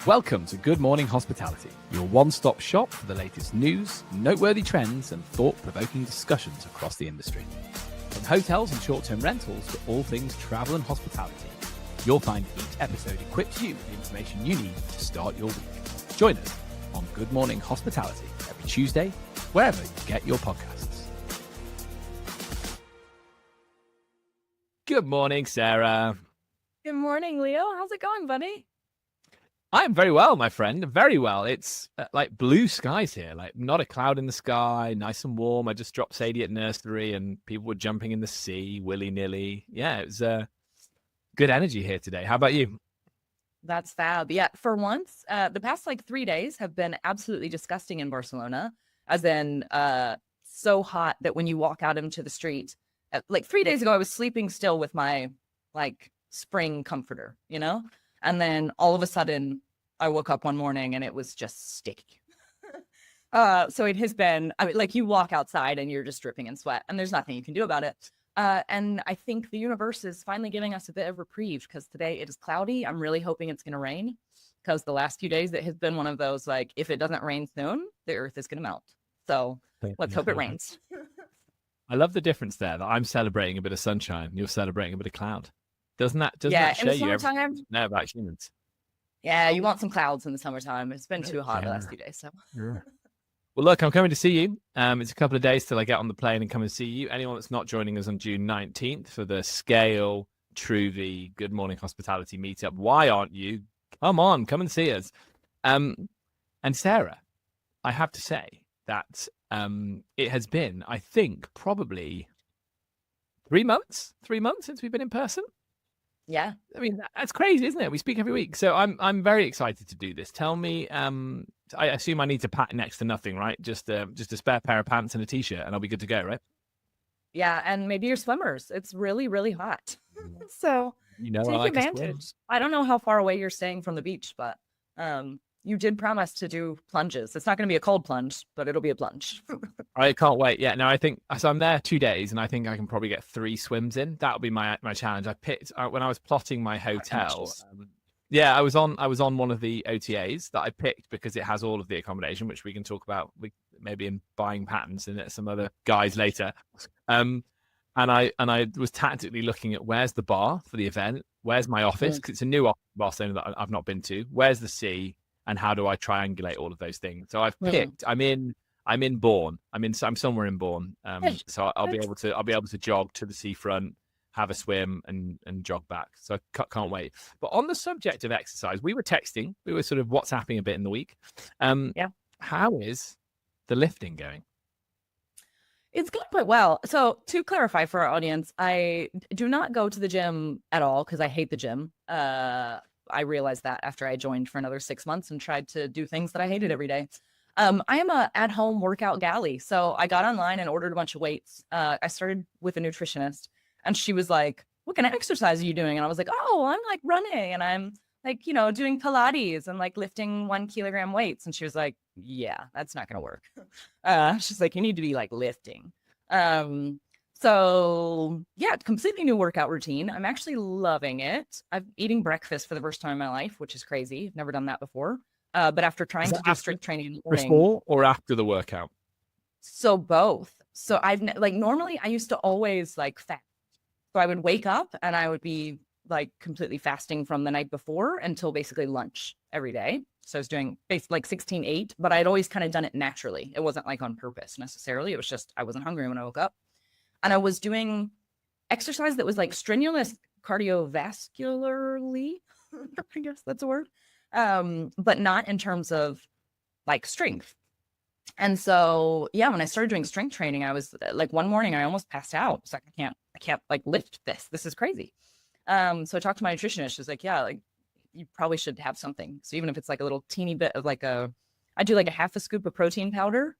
Welcome to Good Morning Hospitality, your one-stop shop for the latest news, noteworthy trends, and thought-provoking discussions across the industry. From hotels and short-term rentals to all things travel and hospitality, you'll find each episode equips you with the information you need to start your week. Join us on Good Morning Hospitality every Tuesday, wherever you get your podcasts. Good morning, Sarah. Good morning, Leo. How's it going, buddy? I'm very well, my friend. Very well. It's like blue skies here, like not a cloud in the sky, nice and warm. I just dropped Sadie at nursery and people were jumping in the sea willy-nilly. Yeah, it was good energy here today. How about you? That's fab. Yeah, for once, the past 3 days have been absolutely disgusting in Barcelona, as in so hot that when you walk out into the street, 3 days ago, I was sleeping still with my spring comforter, And then all of a sudden, I woke up one morning and it was just sticky. So it has been, you walk outside and you're just dripping in sweat and there's nothing you can do about it. And I think the universe is finally giving us a bit of reprieve because today it is cloudy. I'm really hoping it's going to rain because the last few days it has been one of those, if it doesn't rain soon, the earth is going to melt. So let's hope it rains. I love the difference there that I'm celebrating a bit of sunshine. You're celebrating a bit of cloud. Doesn't that show you everything know about humans? Yeah, you want some clouds in the summertime. It's been too hot the last few days. So. Yeah. Well, look, I'm coming to see you. It's a couple of days till I get on the plane and come and see you. Anyone that's not joining us on June 19th for the Scale Truvy Good Morning Hospitality meetup, why aren't you? Come on, come and see us. And Sarah, I have to say that it has been, I think, probably 3 months since we've been in person. Yeah, I mean, that's crazy, isn't it? We speak every week, so I'm very excited to do this. Tell me, I assume I need to pack next to nothing, right? Just a spare pair of pants and a t-shirt, and I'll be good to go, right? Yeah, and maybe your swimmers. It's really, really hot, so take advantage. I don't know how far away you're staying from the beach, but you did promise to do plunges. It's not going to be a cold plunge, but it'll be a plunge. I can't wait. Yeah, no, I think so. I'm there 2 days, and I think I can probably get 3 swims in. That'll be my challenge. I picked when I was plotting my hotel. I was on one of the OTAs that I picked because it has all of the accommodation, which we can talk about. Maybe in buying patterns and some other guys later. And I was tactically looking at where's the bar for the event, where's my office because it's a new office in Barcelona that I've not been to. Where's the sea? And how do I triangulate all of those things? So I've picked. I'm in Bourne. I'm somewhere in Bourne. So I'll be able to jog to the seafront, have a swim, and jog back. So I can't wait. But on the subject of exercise, we were texting. We were sort of WhatsApping a bit in the week. How is the lifting going? It's going quite well. So to clarify for our audience, I do not go to the gym at all because I hate the gym. I realized that after I joined for another 6 months and tried to do things that I hated every day. I am a at-home workout galley. So I got online and ordered a bunch of weights. I started with a nutritionist and she was like, what kind of exercise are you doing? And I was like, oh, I'm running and I'm doing Pilates and lifting 1 kilogram weights. And she was like, yeah, that's not going to work. She's like, you need to be lifting. So yeah, completely new workout routine. I'm actually loving it. I'm eating breakfast for the first time in my life, which is crazy. I've never done that before. But after trying to do strict training in the morning, before or after the workout? So both. So I've normally I used to always fast. So I would wake up and I would be completely fasting from the night before until basically lunch every day. So I was doing basically 16-8, but I'd always kind of done it naturally. It wasn't on purpose necessarily. It was just I wasn't hungry when I woke up. And I was doing exercise that was strenuous cardiovascularly, I guess that's a word, but not in terms of strength. And so, yeah, when I started doing strength training, I was one morning I almost passed out. It's I can't lift this. This is crazy. So I talked to my nutritionist. She's like, yeah, you probably should have something. So even if it's a little teeny bit of I do a half a scoop of protein powder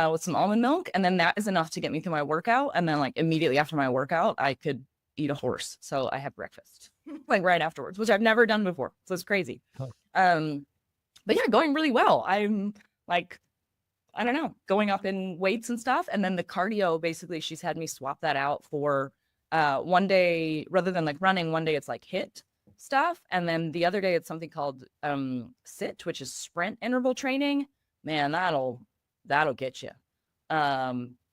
with some almond milk. And then that is enough to get me through my workout. And then immediately after my workout, I could eat a horse. So I had breakfast right afterwards, which I've never done before. So it's crazy. But yeah, going really well. I'm I don't know, going up in weights and stuff. And then the cardio, basically she's had me swap that out for one day, rather than running, one day it's HIIT. stuff. And then the other day, it's something called SIT, which is sprint interval training. Man, that'll get you.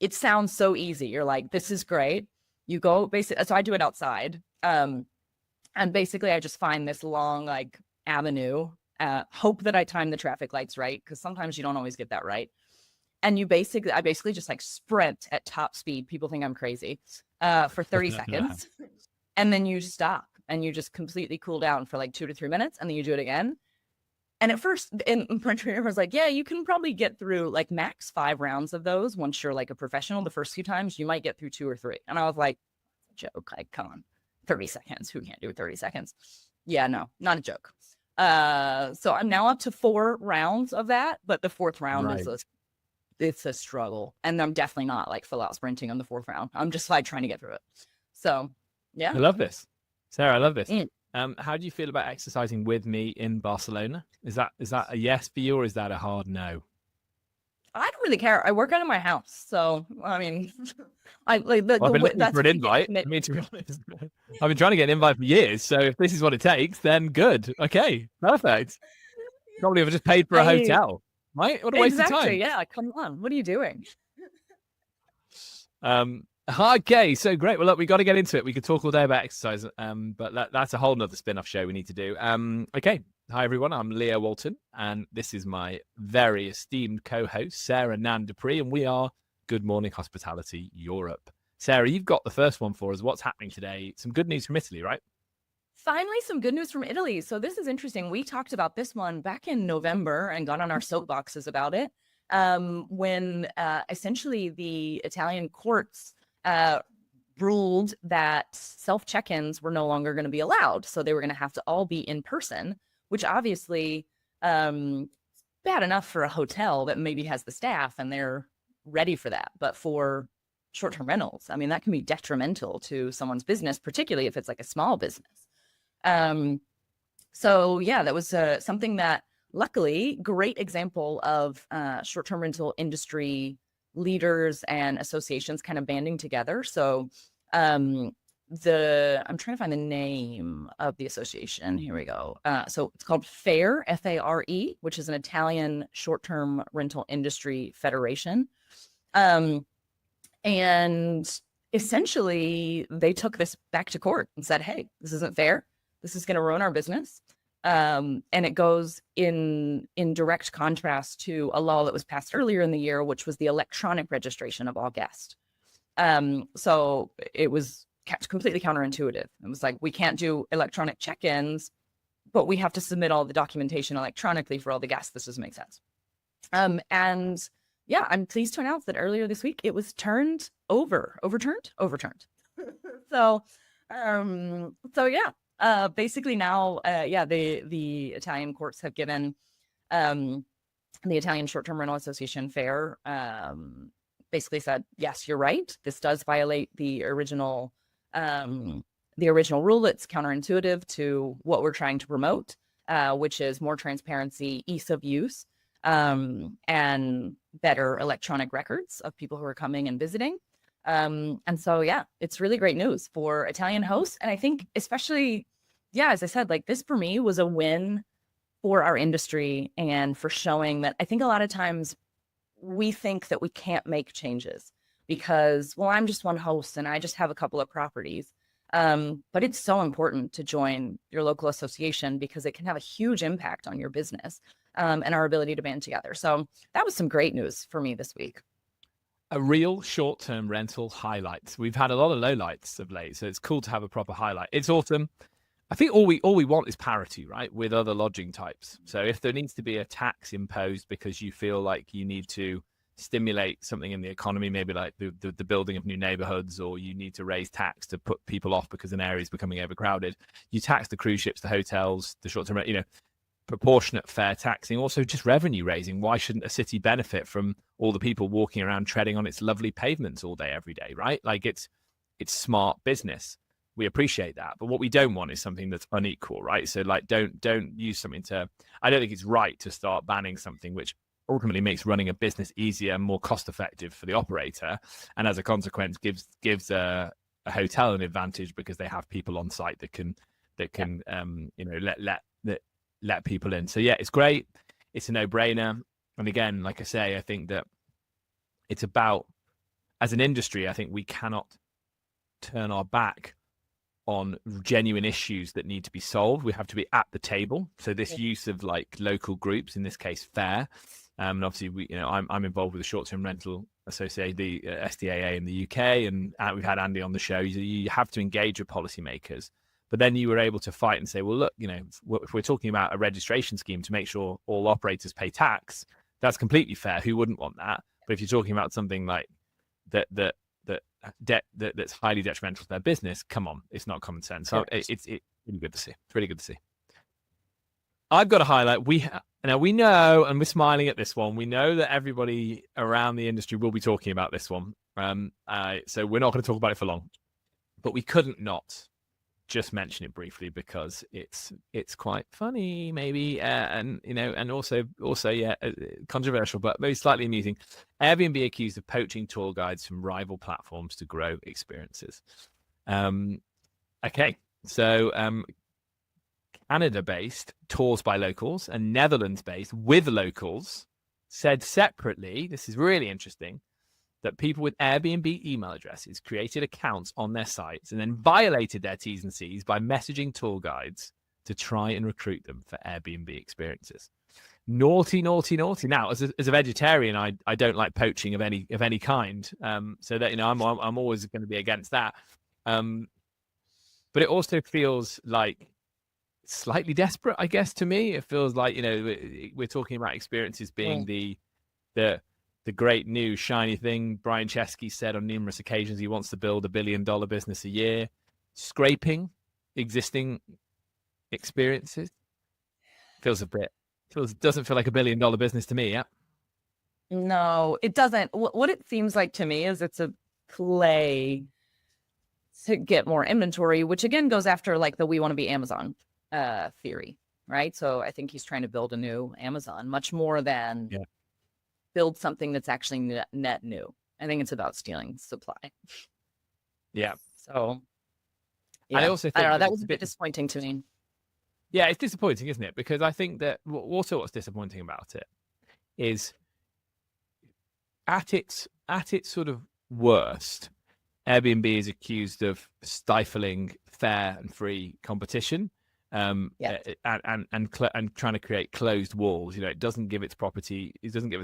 It sounds so easy. You're like, this is great. You go basically, so I do it outside. And basically I just find this long like avenue, hope that I time the traffic lights right, because sometimes you don't always get that right. And I basically just like sprint at top speed. People think I'm crazy for 30 seconds. And then you stop and you just completely cool down for like 2 to 3 minutes. And then you do it again. And at first, my trainer was like, yeah, you can probably get through like max 5 rounds of those. Once you're like a professional, the first few times you might get through 2 or 3. And I was like, joke, like, come on, 30 seconds. Who can't do 30 seconds? Yeah, no, not a joke. So I'm now up to 4 rounds of that, but the 4th round it's a struggle. And I'm definitely not like full out sprinting on the 4th round. I'm just like trying to get through it. So yeah. I love this. Sarah, I love this. How do you feel about exercising with me in Barcelona? Is that a yes for you, or is that a hard no? I don't really care. I work out of my house, so I mean, I've been looking for an invite. I mean, to be honest, I've been trying to get an invite for years. So if this is what it takes, then good. Okay, perfect. Probably have just paid for a hotel, right? What a waste of time. Yeah, come on. What are you doing? Okay, so great. Well, look, we got to get into it. We could talk all day about exercise, but that's a whole nother spin-off show we need to do. Okay. Hi, everyone. I'm Leo Walton, and this is my very esteemed co-host, Sarah Nan Dupree, and we are Good Morning Hospitality Europe. Sarah, you've got the first one for us. What's happening today? Some good news from Italy, right? Finally, some good news from Italy. So this is interesting. We talked about this one back in November and got on our soapboxes about it when essentially the Italian courts ruled that self-check-ins were no longer going to be allowed. So they were going to have to all be in person, which obviously bad enough for a hotel that maybe has the staff and they're ready for that. But for short-term rentals, I mean, that can be detrimental to someone's business, particularly if it's like a small business. So yeah, that was something that luckily, great example of short-term rental industry leaders and associations kind of banding together. So I'm trying to find the name of the association. Here we go. So it's called FARE, F-A-R-E, which is an Italian short-term rental industry federation. And essentially they took this back to court and said, hey, this isn't fair. This is going to ruin our business. And it goes in direct contrast to a law that was passed earlier in the year, which was the electronic registration of all guests. So it was completely counterintuitive. It was like, we can't do electronic check-ins, but we have to submit all the documentation electronically for all the guests. This doesn't make sense. And yeah, I'm pleased to announce that earlier this week, it was overturned. So yeah. Basically now, the Italian courts have given the Italian Short-Term Rental Association FARE basically said, yes, you're right. This does violate the original rule. It's counterintuitive to what we're trying to promote, which is more transparency, ease of use, and better electronic records of people who are coming and visiting. And so, yeah, it's really great news for Italian hosts. And I think especially, yeah, as I said, like this for me was a win for our industry and for showing that I think a lot of times we think that we can't make changes because, well, I'm just one host and I just have a couple of properties. But it's so important to join your local association because it can have a huge impact on your business and our ability to band together. So that was some great news for me this week. A real short-term rental highlight. We've had a lot of lowlights of late, so it's cool to have a proper highlight. It's autumn. I think all we want is parity, right, with other lodging types. So if there needs to be a tax imposed because you feel like you need to stimulate something in the economy, maybe like the building of new neighborhoods, or you need to raise tax to put people off because an area is becoming overcrowded, you tax the cruise ships, the hotels, the short-term, proportionate fair taxing, also just revenue raising. Why shouldn't a city benefit from all the people walking around treading on its lovely pavements all day, every day, right? Like it's smart business. We appreciate that. But what we don't want is something that's unequal, right? So like, don't use something I don't think it's right to start banning something which ultimately makes running a business easier and more cost effective for the operator. And as a consequence, gives a hotel an advantage because they have people on site that that can let people in. So yeah, it's great. It's a no-brainer. And again, like I say, I think that it's about, as an industry, I think we cannot turn our back on genuine issues that need to be solved. We have to be at the table. So this use of like local groups, in this case, FAIR, and obviously I'm involved with the short-term rental association, the STAA in the UK, and we've had Andy on the show. You have to engage with policymakers, but then you were able to fight and say, well, look, if we're talking about a registration scheme to make sure all operators pay tax, that's completely fair. Who wouldn't want that? But if you're talking about something like that's highly detrimental to their business, come on, it's not common sense. So it's really good to see. It's really good to see. I've got to highlight, now we know, and we're smiling at this one, we know that everybody around the industry will be talking about this one. So we're not going to talk about it for long, but we couldn't not just mention it briefly because it's quite funny, maybe, and also controversial, but maybe slightly amusing. Airbnb accused of poaching tour guides from rival platforms to grow experiences. Okay, so Canada-based Tours by Locals and Netherlands-based With Locals said separately, this is really interesting, that people with Airbnb email addresses created accounts on their sites and then violated their T's and C's by messaging tour guides to try and recruit them for Airbnb experiences. Naughty, naughty, naughty. Now, as a vegetarian, I don't like poaching of any kind. So that I'm always going to be against that. But it also feels like slightly desperate, I guess, to me. It feels like we're talking about experiences being the great new shiny thing. Brian Chesky said on numerous occasions he wants to build $1 billion business a year. Scraping existing experiences doesn't feel like $1 billion business to me. Yeah. No, it doesn't. What it seems like to me is it's a play to get more inventory, which again goes after like the we want to be Amazon theory, right? So I think he's trying to build a new Amazon much more than build something that's actually net new. I think it's about stealing supply. Yeah. So I also think I don't know, that was a bit disappointing to me. Yeah, it's disappointing, isn't it? Because I think that also what's disappointing about it is at its sort of worst, Airbnb is accused of stifling fair and free competition. And trying to create closed walls. It doesn't give its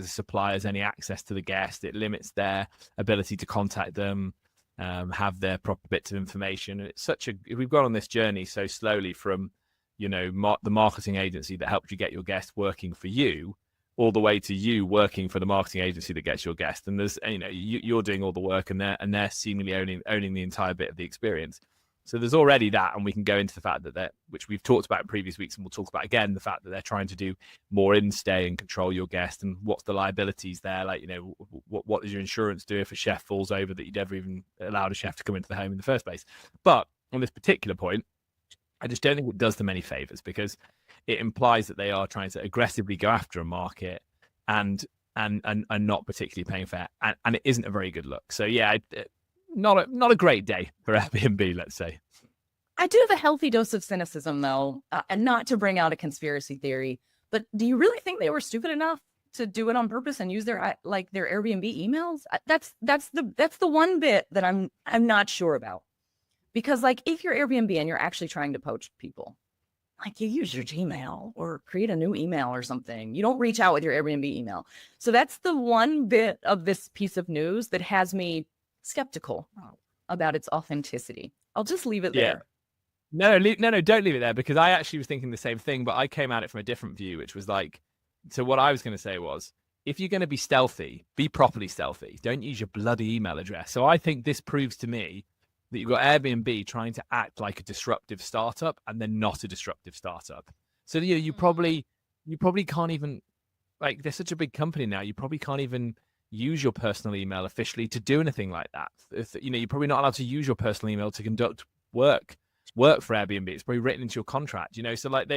suppliers any access to the guest. It limits their ability to contact them, have their proper bits of information. And it's we've gone on this journey so slowly from the marketing agency that helped you get your guest working for you, all the way to you working for the marketing agency that gets your guest. And there's you're doing all the work, and they're seemingly owning the entire bit of the experience. So there's already that, and we can go into the fact that which we've talked about in previous weeks, and we'll talk about again, the fact that they're trying to do more in-stay and control your guest, and what's the liabilities there? Like, what does your insurance do if a chef falls over that you'd never even allowed a chef to come into the home in the first place? But on this particular point, I just don't think it does them any favors, because it implies that they are trying to aggressively go after a market and not particularly paying fair, and it isn't a very good look. So yeah, not a great day for Airbnb, let's say. I do have a healthy dose of cynicism, though, and not to bring out a conspiracy theory, but do you really think they were stupid enough to do it on purpose and use their Airbnb emails? That's the one bit that I'm not sure about, because like if you're Airbnb and you're actually trying to poach people, like you use your Gmail or create a new email or something. You don't reach out with your Airbnb email. So that's the one bit of this piece of news that has me skeptical about its authenticity. I'll just leave it there. No, don't leave it there, because I actually was thinking the same thing, but I came at it from a different view, which was like, so what I was going to say was, if you're going to be stealthy, be properly stealthy. Don't use your bloody email address. So I think this proves to me that you've got Airbnb trying to act like a disruptive startup, and they're not a disruptive startup. So you probably can't even, like, they're such a big company now, you probably can't even use your personal email officially to do anything like that. You're probably not allowed to use your personal email to conduct work for Airbnb. It's probably written into your contract, so like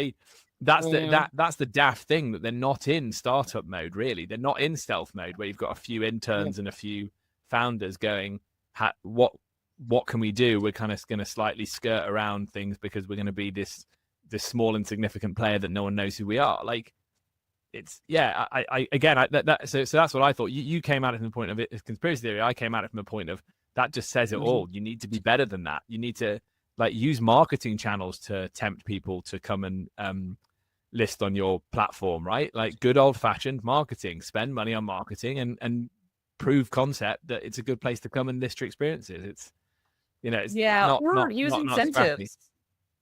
that's the daft thing, that they're not in startup mode, really. They're not in stealth mode where you've got a few interns and a few founders going, what what can we do? We're kind of going to slightly skirt around things because we're going to be this small insignificant player that no one knows who we are. Like, it's so that's what I thought. You came at it from the point of it as conspiracy theory. I came at it from the point of that just says it all. You need to be better than that. You need to like use marketing channels to tempt people to come and list on your platform, right? Like good old fashioned marketing. Spend money on marketing and prove concept that it's a good place to come and list your experiences. It's it's or use incentives.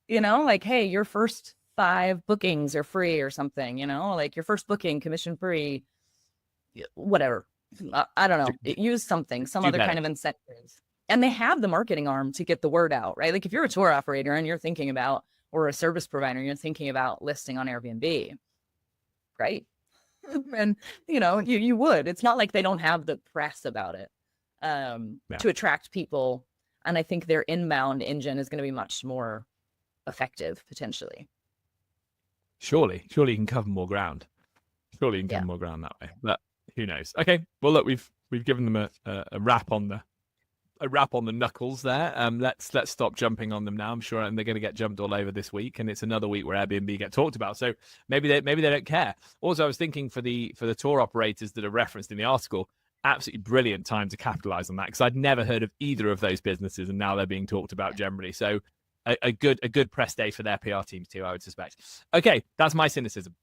Like, hey, your first 5 bookings are free or something, like your first booking commission free, whatever. I don't know. Use some other kind of incentives. And they have the marketing arm to get the word out, right? Like if you're a tour operator and you're thinking about, or a service provider, you're thinking about listing on Airbnb, right? And you would. It's not like they don't have the press about it to attract people. And I think their inbound engine is going to be much more effective potentially. Surely you can cover more ground. Surely you can cover more ground that way. But who knows? Okay. Well, look, we've given them a wrap on the knuckles there. Let's stop jumping on them now. I'm sure, and they're going to get jumped all over this week, and it's another week where Airbnb get talked about. So maybe they don't care. Also, I was thinking for the tour operators that are referenced in the article, absolutely brilliant time to capitalize on that because I'd never heard of either of those businesses, and now they're being talked about generally. So a good press day for their PR teams too, I would suspect. Okay, that's my cynicism.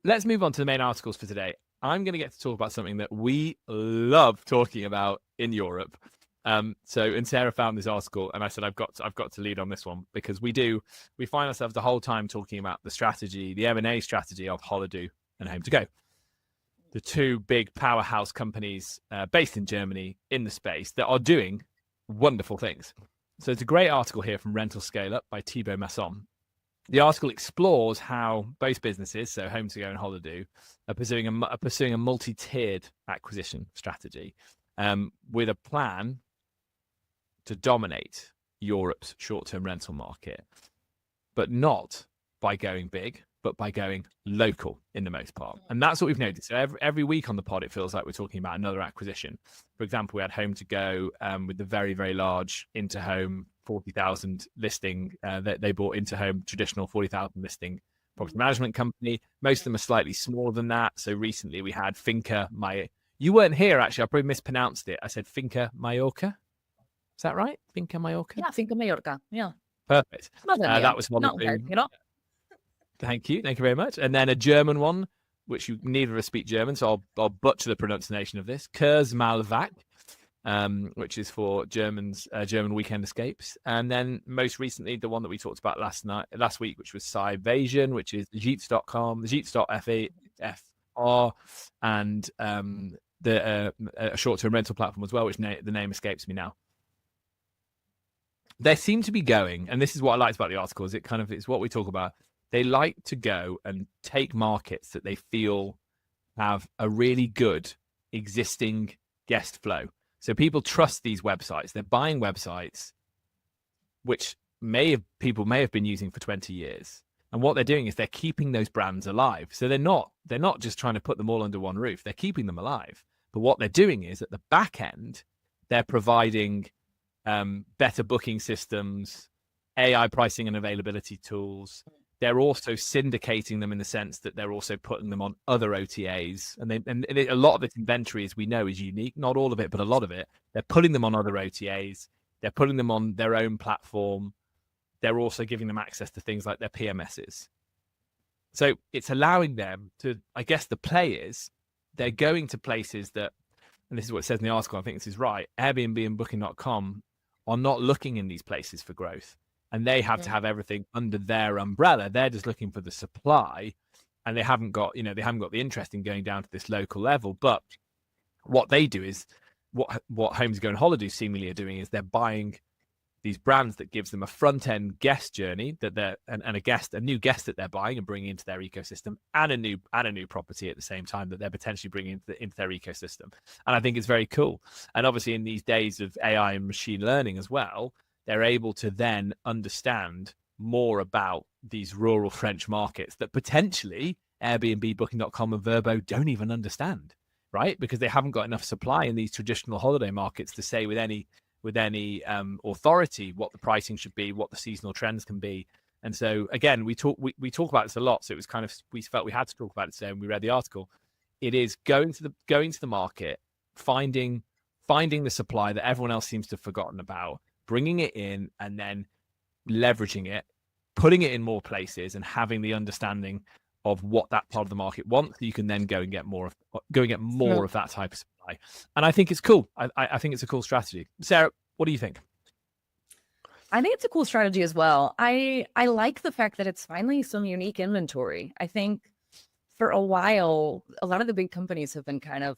Let's move on to the main articles for today. I'm going to get to talk about something that we love talking about in Europe. And Sarah found this article, and I said I've got to lead on this one because we find ourselves the whole time talking about the strategy, the M&A strategy of Holidu and HomeToGo, the 2 big powerhouse companies based in Germany in the space that are doing wonderful things. So it's a great article here from Rental Scale Up by Thibaut Masson. The article explores how both businesses, so HomeToGo and Holidu, are pursuing a multi-tiered acquisition strategy with a plan to dominate Europe's short-term rental market, but not by going big, but by going local in the most part. And that's what we've noticed. So every week on the pod, it feels like we're talking about another acquisition. For example, we had HomeToGo with the very, very large Interhome 40,000 listing that they bought Interhome, traditional 40,000 listing property management company. Most of them are slightly smaller than that. So recently we had Finca You weren't here, actually. I probably mispronounced it. I said Finca Mallorca. Is that right? Finca Mallorca? Yeah, Finca Mallorca. Yeah. Perfect. That was one of them. Thank you very much. And then a German one, which neither of us speak German, so I'll butcher the pronunciation of this. Kurzmalvac, which is for German weekend escapes. And then most recently, the one that we talked about last week, which was Cyvasion, which is Jeets.com, the Jeets.fr, and a short-term rental platform as well, which the name escapes me now. They seem to be going, and this is what I liked about the article, is it's what we talk about. They like to go and take markets that they feel have a really good existing guest flow. So people trust these websites. They're buying websites which people may have been using for 20 years. And what they're doing is they're keeping those brands alive. So they're not just trying to put them all under one roof. They're keeping them alive. But what they're doing is at the back end, they're providing better booking systems, AI pricing and availability tools. They're also syndicating them in the sense that they're also putting them on other OTAs. And a lot of its inventory, as we know, is unique. Not all of it, but a lot of it. They're putting them on other OTAs. They're putting them on their own platform. They're also giving them access to things like their PMSs. So it's allowing them to, I guess the play is, they're going to places that, and this is what it says in the article, I think this is right, Airbnb and Booking.com are not looking in these places for growth. And they have to have everything under their umbrella. They're just looking for the supply, and they haven't got the interest in going down to this local level. But what they do is what HomeToGo and Holidu seemingly are doing is they're buying these brands that gives them a front end guest journey that a new guest that they're buying and bringing into their ecosystem, and a new property at the same time that they're potentially bringing into their ecosystem. And I think it's very cool. And obviously in these days of AI and machine learning as well, they're able to then understand more about these rural French markets that potentially Airbnb, Booking.com and Vrbo don't even understand, right? Because they haven't got enough supply in these traditional holiday markets to say with any any authority what the pricing should be, what the seasonal trends can be. And so again, we talk about this a lot. So it was kind of, we felt we had to talk about it today when we read the article. It is going to the market, finding the supply that everyone else seems to have forgotten about, bringing it in, and then leveraging it, putting it in more places, and having the understanding of what that part of the market wants. You can then go and get more of that type of supply. And I think it's cool. I think it's a cool strategy. Sarah, what do you think? I think it's a cool strategy as well. I like the fact that it's finally some unique inventory. I think for a while, a lot of the big companies have been kind of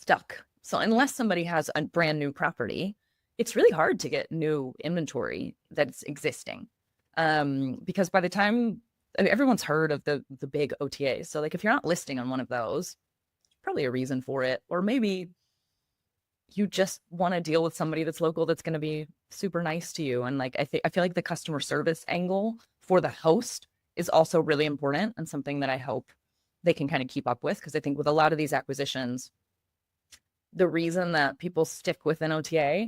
stuck. So unless somebody has a brand new property, it's really hard to get new inventory that's existing. Because by the time, I mean, everyone's heard of the big OTAs. So like if you're not listing on one of those, probably a reason for it. Or maybe you just want to deal with somebody that's local that's going to be super nice to you. And like I feel like the customer service angle for the host is also really important, and something that I hope they can kind of keep up with, because I think with a lot of these acquisitions, the reason that people stick with an OTA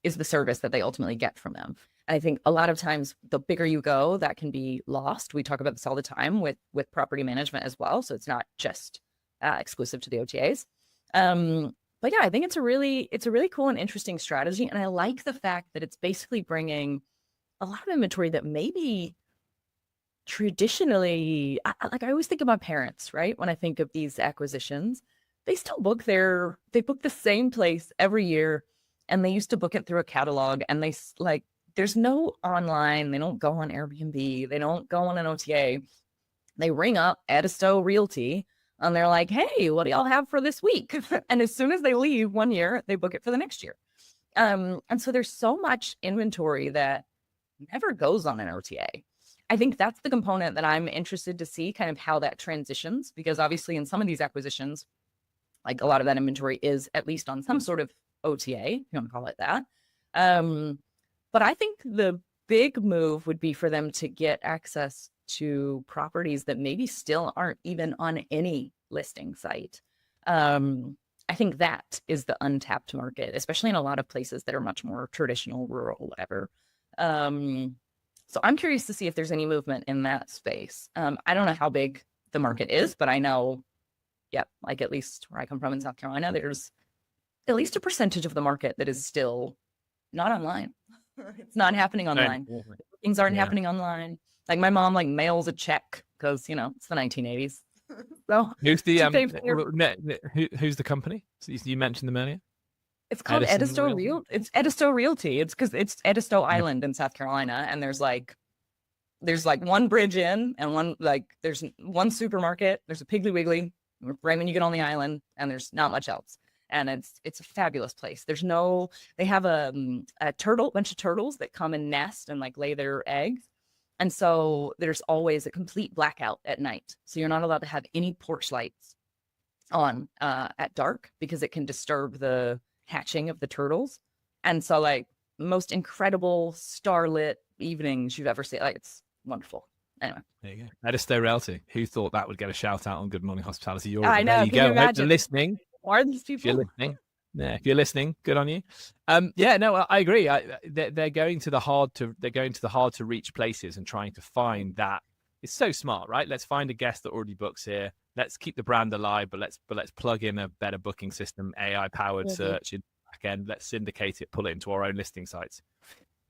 is the service that they ultimately get from them. And I think a lot of times the bigger you go, that can be lost. We talk about this all the time with property management as well. So it's not just exclusive to the OTAs. But yeah, I think it's a really cool and interesting strategy. And I like the fact that it's basically bringing a lot of inventory that maybe traditionally, I always think of my parents, right? When I think of these acquisitions, they still book the same place every year, and they used to book it through a catalog, and there's no online, they don't go on Airbnb, they don't go on an OTA. They ring up Edisto Realty, and they're like, hey, what do y'all have for this week? And as soon as they leave one year, they book it for the next year. And so there's so much inventory that never goes on an OTA. I think that's the component that I'm interested to see kind of how that transitions, because obviously in some of these acquisitions, like a lot of that inventory is at least on some sort of OTA, if you want to call it that. But I think the big move would be for them to get access to properties that maybe still aren't even on any listing site. I think that is the untapped market, especially in a lot of places that are much more traditional, rural, whatever. So I'm curious to see if there's any movement in that space. I don't know how big the market is, but I know, like at least where I come from in South Carolina, there's at least a percentage of the market that is still not online. It's not happening online. Things aren't happening online. Like my mom mails a check because, it's the 1980s. So who's the company? So you mentioned them earlier. It's called Edisto Realty. It's Edisto Realty. It's because it's Edisto Island in South Carolina, and there's one bridge in, and there's one supermarket. There's a Piggly Wiggly right when you get on the island, and there's not much else. And it's a fabulous place. They have a bunch of turtles that come and nest and lay their eggs. And so there's always a complete blackout at night. So you're not allowed to have any porch lights on at dark, because it can disturb the hatching of the turtles. And so most incredible starlit evenings you've ever seen. It's wonderful. Anyway. There you go. Edisto Realty. Who thought that would get a shout out on Good Morning Hospitality? I know. There you go. I hope you're listening. Are these people? If you're listening. Yeah, if you're listening, good on you. I agree. They're going to the hard to reach places and trying to find that. It's so smart, right? Let's find a guest that already books here. Let's keep the brand alive, but let's plug in a better booking system, AI powered search in the back end. Let's syndicate it, pull it into our own listing sites.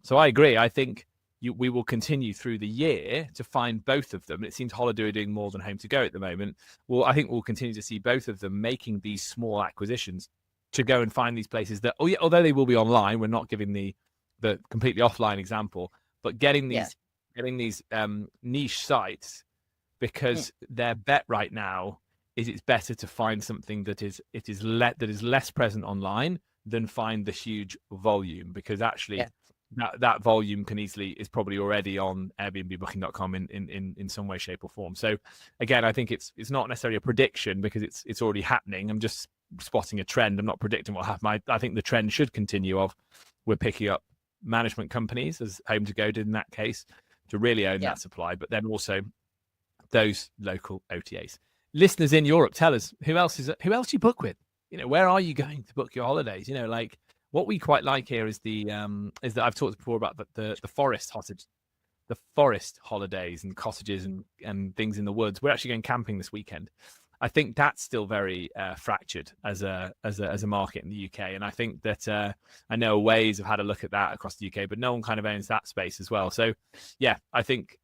So I agree. I think we will continue through the year to find both of them. It seems Holidu are doing more than HomeToGo at the moment. Well, I think we'll continue to see both of them making these small acquisitions to go and find these places that, although they will be online, we're not giving the completely offline example, but getting these niche sites, because their bet right now is it's better to find something that is less present online than find the huge volume, because actually that volume is probably already on Airbnb, Booking.com in some way, shape, or form. So again, I think it's not necessarily a prediction, because it's already happening. I'm just spotting a trend. I'm not predicting what will happen. I think the trend should continue of we're picking up management companies, as HomeToGo did in that case, to really own that supply, but then also those local OTAs. Listeners in Europe, tell us who else you book with. where are you going to book your holidays? Like what we quite like here is is that I've talked before about the forest holidays and cottages and things in the woods. We're actually going camping this weekend. I think that's still very fractured as a market in the UK, and I think that I know Waze have had a look at that across the UK, but no one kind of owns that space as well. So yeah, I think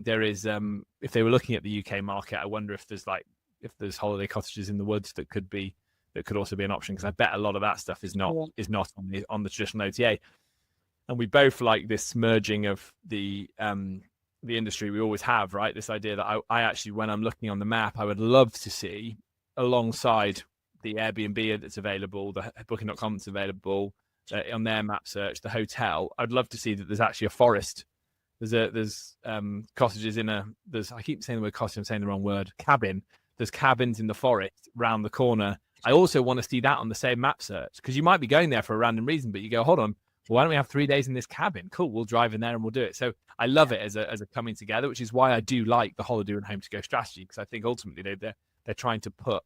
there is if they were looking at the UK market, I wonder if there's holiday cottages in the woods that could also be an option, because I bet a lot of that stuff is not on the traditional OTA. And we both like this merging of the industry we always have, right? This idea that I actually, when I'm looking on the map, I would love to see alongside the Airbnb that's available, the booking.com that's available on their map search, the hotel, I'd love to see that there's actually a forest. There's cottages I keep saying the word cottage, I'm saying the wrong word, cabin. There's cabins in the forest round the corner. I also want to see that on the same map search, because you might be going there for a random reason, but you go, hold on, why don't we have 3 days in this cabin? Cool, we'll drive in there and we'll do it. So I love it as a coming together, which is why I do like the Holidu and HomeToGo strategy, because I think ultimately they're trying to put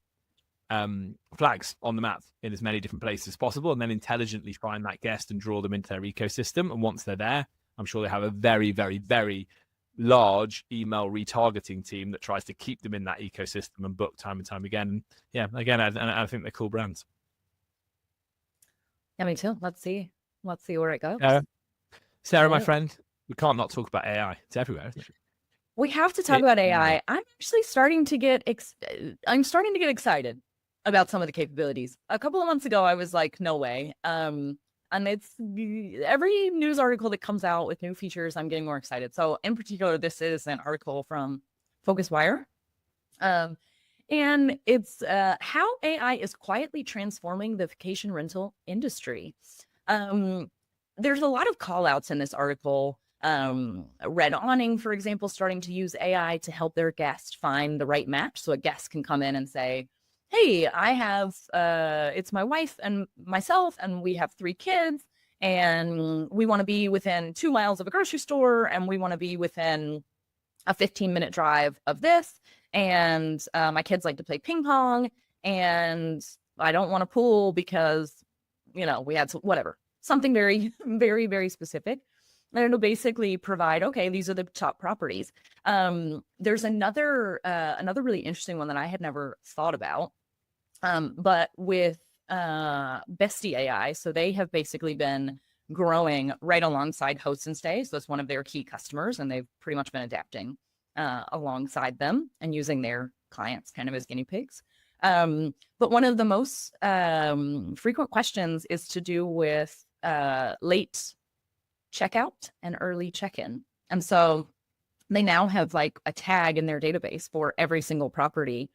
flags on the map in as many different places as possible, and then intelligently find that guest and draw them into their ecosystem. And once they're there, I'm sure they have a very, very, very large email retargeting team that tries to keep them in that ecosystem and book time and time again. And yeah, again, I think they're cool brands. Yeah, me too. Let's see where it goes. Sarah, my friend, we can't not talk about AI. It's everywhere, isn't it? We have to talk about AI. I'm actually starting to get excited about some of the capabilities. A couple of months ago, I was like, no way. And it's every news article that comes out with new features, I'm getting more excited. So in particular, this is an article from FocusWire. And it's how AI is quietly transforming the vacation rental industry. There's a lot of call outs in this article. Red Awning, for example, starting to use AI to help their guest find the right match. So a guest can come in and say, hey, I have, it's my wife and myself, and we have 3 kids, and we want to be within 2 miles of a grocery store, and we want to be within a 15-minute drive of this. And my kids like to play ping pong, and I don't want a pool because, we had whatever, something very, very, very specific. And it'll basically provide, okay, these are the top properties. There's another really interesting one that I had never thought about, but with Bestie AI. So they have basically been growing right alongside Host and Stay. So that's one of their key customers, and they've pretty much been adapting alongside them and using their clients kind of as guinea pigs. But one of the most frequent questions is to do with late checkout and early check-in. And so they now have like a tag in their database for every single property,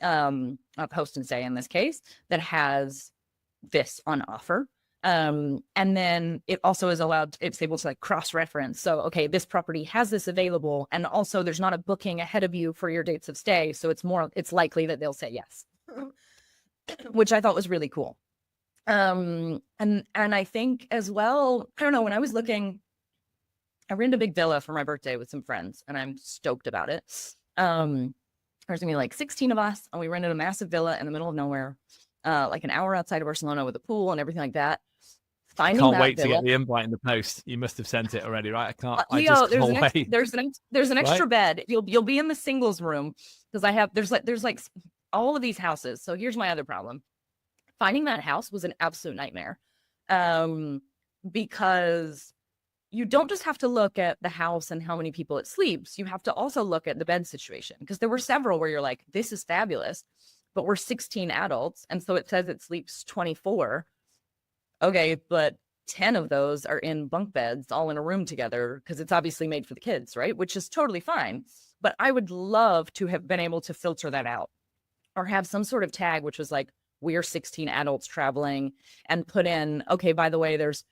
of Host and Stay in this case, that has this on offer. And then it also is it's able to like cross-reference. So, okay, this property has this available, and also there's not a booking ahead of you for your dates of stay. So it's likely that they'll say yes, which I thought was really cool. And I think as well, I don't know, when I was looking, I rented a big villa for my birthday with some friends, and I'm stoked about it. There's gonna be like 16 of us, and we rented a massive villa in the middle of nowhere, like an hour outside of Barcelona with a pool and everything like that. Can't wait to get the invite in the post. You must have sent it already, right? I can't. Leo, there's an extra bed. You'll be in the singles room, because there's like all of these houses. So here's my other problem. Finding that house was an absolute nightmare, because you don't just have to look at the house and how many people it sleeps. You have to also look at the bed situation, because there were several where you're like, this is fabulous, but we're 16 adults. And so it says it sleeps 24. Okay, but 10 of those are in bunk beds all in a room together, because it's obviously made for the kids, right? Which is totally fine. But I would love to have been able to filter that out, or have some sort of tag, which was like, we're 16 adults traveling, and put in, okay, by the way, there's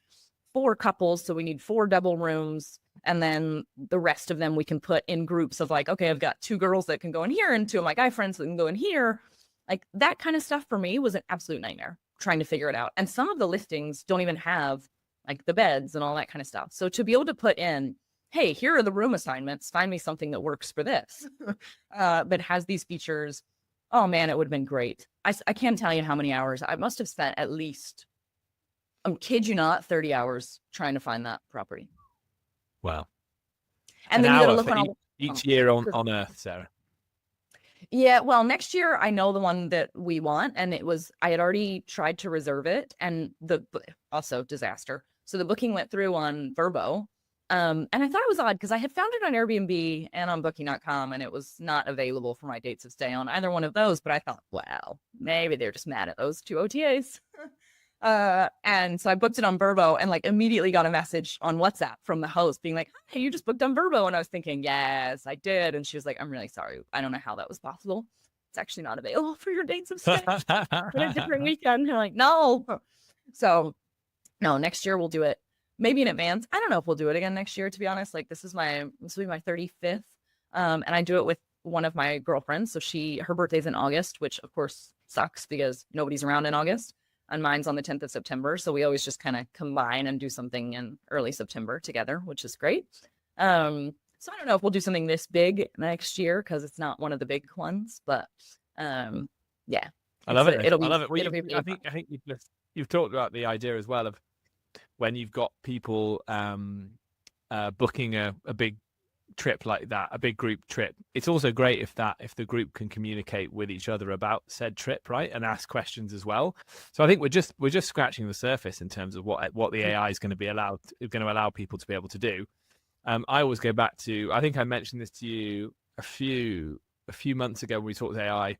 4 couples, so we need 4 double rooms. And then the rest of them we can put in groups of like, okay, I've got 2 girls that can go in here and 2 of my guy friends that can go in here. Like that kind of stuff for me was an absolute nightmare trying to figure it out. And some of the listings don't even have like the beds and all that kind of stuff. So to be able to put in, hey, here are the room assignments, find me something that works for this, but has these features. Oh man, it would have been great. I can't tell you how many hours. I must have spent at least, I'm kid you not, 30 hours trying to find that property. Wow. And An then you got to hour look for on all. each year on Earth, Sarah. Yeah, well, next year I know the one that we want, and I had already tried to reserve it, and also disaster. So the booking went through on Vrbo, and I thought it was odd because I had found it on Airbnb and on Booking.com, and it was not available for my dates of stay on either one of those. But I thought, wow, maybe they're just mad at those 2 OTAs. And so I booked it on Vrbo and like immediately got a message on WhatsApp from the host being like, "Hey, you just booked on Vrbo." And I was thinking, yes, I did. And she was like, "I'm really sorry. I don't know how that was possible. It's actually not available for your dates of stay for a different weekend." And I'm like, no. So no, next year we'll do it maybe in advance. I don't know if we'll do it again next year, to be honest. Like this will be my 35th. And I do it with one of my girlfriends. So her birthday's in August, which of course sucks because nobody's around in August. And mine's on the 10th of September. So we always just kind of combine and do something in early September together, which is great. So I don't know if we'll do something this big next year because it's not one of the big ones, but yeah. I love it. It'll be, I love it. Well, really I think you've talked about the idea as well of when you've got people booking a big trip like that, a big group trip. It's also great if the group can communicate with each other about said trip, right, and ask questions as well. So I think we're just scratching the surface in terms of what the AI is going to allow people to be able to do. I always go back to, I think I mentioned this to you a few months ago when we talked AI,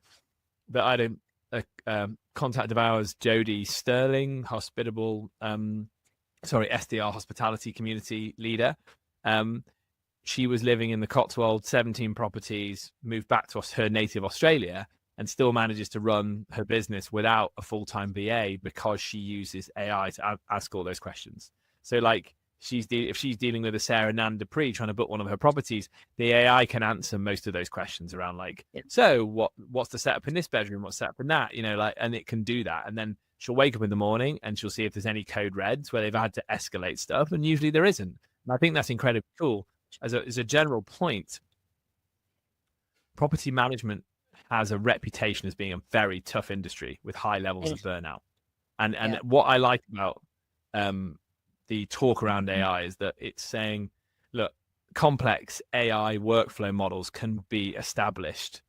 that I had a contact of ours, Jodie Sterling, STR hospitality community leader. She was living in the Cotswolds, 17 properties, moved back to her native Australia, and still manages to run her business without a full-time VA because she uses AI to ask all those questions. So like if she's dealing with a Sarah Nan Dupree trying to book one of her properties, the AI can answer most of those questions around like, so what's the setup in this bedroom? What's set up in that? And it can do that. And then she'll wake up in the morning and she'll see if there's any code reds where they've had to escalate stuff. And usually there isn't. And I think that's incredibly cool. As a general point, property management has a reputation as being a very tough industry with high levels of burnout. And what I like about the talk around AI is that it's saying, look, complex AI workflow models can be established,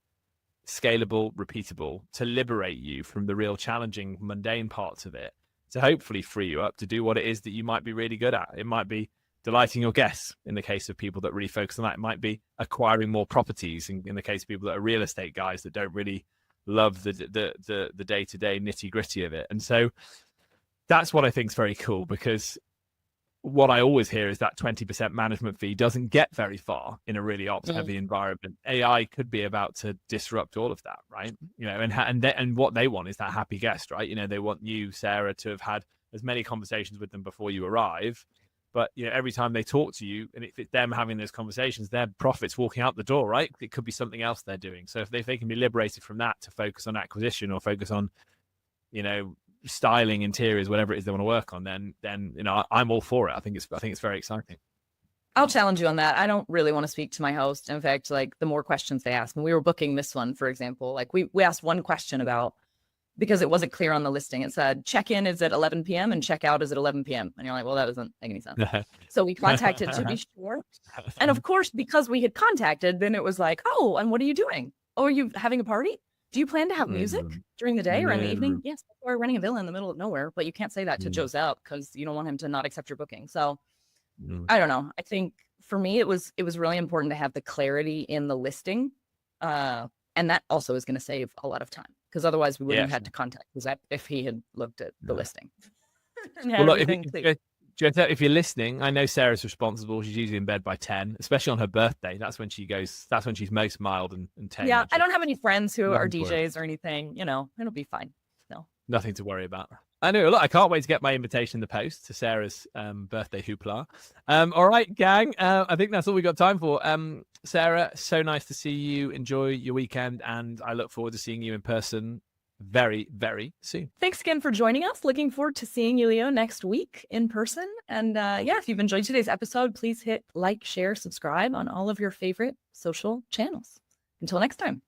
scalable, repeatable, to liberate you from the real challenging, mundane parts of it, to hopefully free you up to do what it is that you might be really good at. It might be delighting your guests in the case of people that really focus on that. It might be acquiring more properties in the case of people that are real estate guys that don't really love the day-to-day nitty-gritty of it. And so that's what I think is very cool, because what I always hear is that 20% management fee doesn't get very far in a really ops heavy environment. AI could be about to disrupt all of that, right? And what they want is that happy guest, right? They want you, Sarah, to have had as many conversations with them before you arrive. But every time they talk to you, and if it's them having those conversations, their profits walking out the door, right? It could be something else they're doing. So if they can be liberated from that to focus on acquisition or focus on, styling interiors, whatever it is they want to work on, then I'm all for it. I think it's very exciting. I'll challenge you on that. I don't really want to speak to my host. In fact, like the more questions they ask, when we were booking this one, for example, like we asked one question about, because it wasn't clear on the listing. It said check-in is at 11 p.m. and check-out is at 11 p.m. And you're like, well, that doesn't make any sense. So we contacted to be sure. And of course, because we had contacted, then it was like, oh, and what are you doing? Oh, are you having a party? Do you plan to have music during the day or in the evening? Yes, we're renting a villa in the middle of nowhere, but you can't say that to Joseph because you don't want him to not accept your booking. So I don't know. I think for me, it was really important to have the clarity in the listing. And that also is going to save a lot of time, because otherwise we wouldn't have had to contact Joseph if he had looked at the listing. Well, look, if you're listening, I know Sarah's responsible. She's usually in bed by 10, especially on her birthday. That's when she's most mild and tame. Yeah, I don't have any friends who are DJs or anything. It'll be fine. No, nothing to worry about. I know. Look, I can't wait to get my invitation in the post to Sarah's birthday hoopla. All right, gang. I think that's all we got time for. Sarah, so nice to see you. Enjoy your weekend, and I look forward to seeing you in person very, very soon. Thanks again for joining us. Looking forward to seeing you, Leo, next week in person. And if you've enjoyed today's episode, please hit like, share, subscribe on all of your favorite social channels. Until next time.